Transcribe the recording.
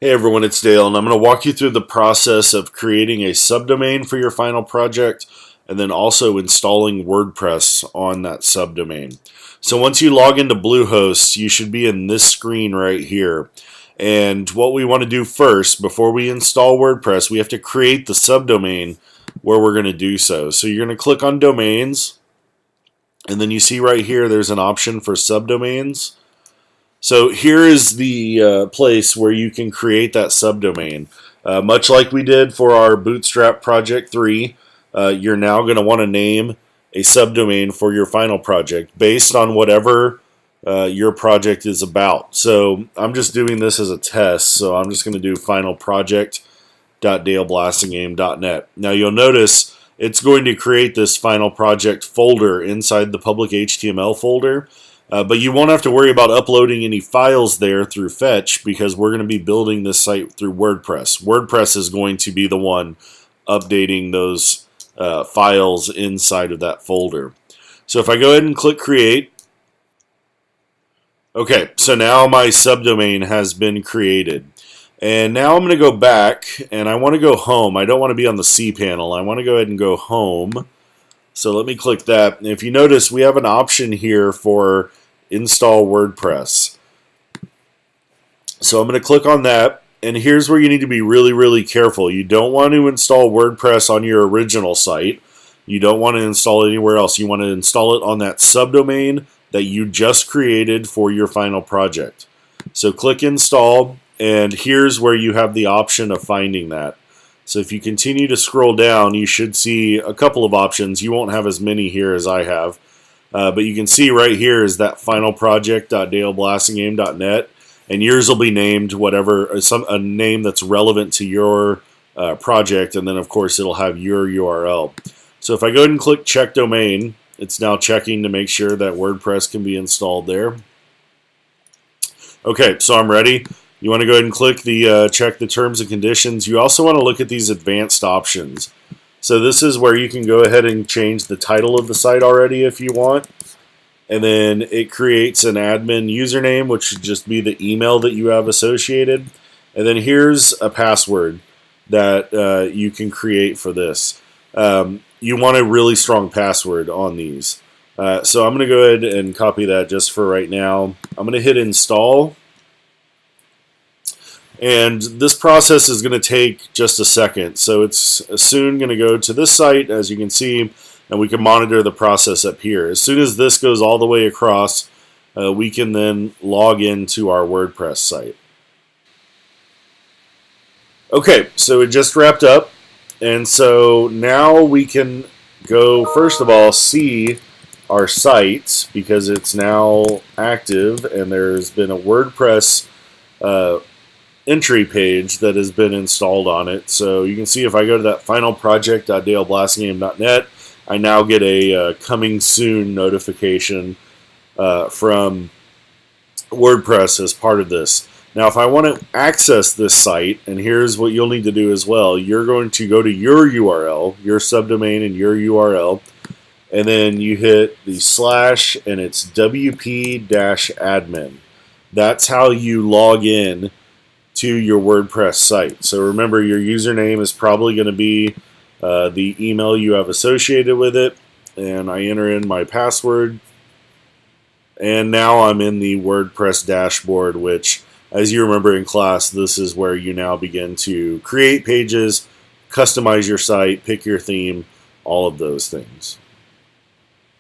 Hey everyone, it's Dale, and I'm going to walk you through the process of creating a subdomain for your final project and then also installing WordPress on that subdomain. So once you log into Bluehost, you should be in this screen right here. And what we want to do first, before we install WordPress, we have to create the subdomain where we're going to do so. So you're going to click on Domains, and then you see right here there's an option for subdomains. So here is the place where you can create that subdomain. Much like we did for our Bootstrap Project 3, you're now going to want to name a subdomain for your final project based on whatever your project is about. So I'm just doing this as a test, so I'm just going to do finalproject.daleblastingame.net. Now you'll notice it's going to create this final project folder inside the public HTML folder. But you won't have to worry about uploading any files there through Fetch because we're going to be building this site through WordPress. WordPress is going to be the one updating those files inside of that folder. So if I go ahead and click Create, okay, so now my subdomain has been created. And now I'm going to go back and I want to go home. I don't want to be on the cPanel. I want to go ahead and go home. So let me click that. And if you notice, we have an option here for install WordPress. So I'm going to click on that, and here's where you need to be really careful. You don't want to install WordPress on your original site. You don't want to install it anywhere else. You want to install it on that subdomain that you just created for your final project. So click install, and here's where you have the option of finding that. So if you continue to scroll down, you should see a couple of options. You won't have as many here as I have. But you can see right here is that finalproject.daleblastingame.net, and yours will be named whatever, a name that's relevant to your project, and then of course it'll have your URL. So if I go ahead and click check domain, it's now checking to make sure that WordPress can be installed there. Okay, so I'm ready. You want to go ahead and click the check the terms and conditions. You also want to look at these advanced options. So this is where you can go ahead and change the title of the site already if you want. And then it creates an admin username, which should just be the email that you have associated. And then here's a password that you can create for this. You want a really strong password on these. So I'm going to go ahead and copy that just for right now. I'm going to hit install. And this process is going to take just a second. So it's soon going to go to this site, as you can see, and we can monitor the process up here. As soon as this goes all the way across, we can then log into our WordPress site. Okay, so it just wrapped up. And so now we can go, first of all, see our site because it's now active and there's been a WordPress entry page that has been installed on it. So you can see if I go to that finalproject.daleblastingame.net, I now get a coming soon notification from WordPress as part of this. Now if I want to access this site, and here's what you'll need to do as well, you're going to go to your URL, your subdomain and your URL, and then you hit the slash and it's wp-admin. That's how you log in to your WordPress site. So remember, your username is probably going to be the email you have associated with it, and I enter in my password, and now I'm in the WordPress dashboard, which, as you remember in class, this is where you now begin to create pages, customize your site, pick your theme, all of those things.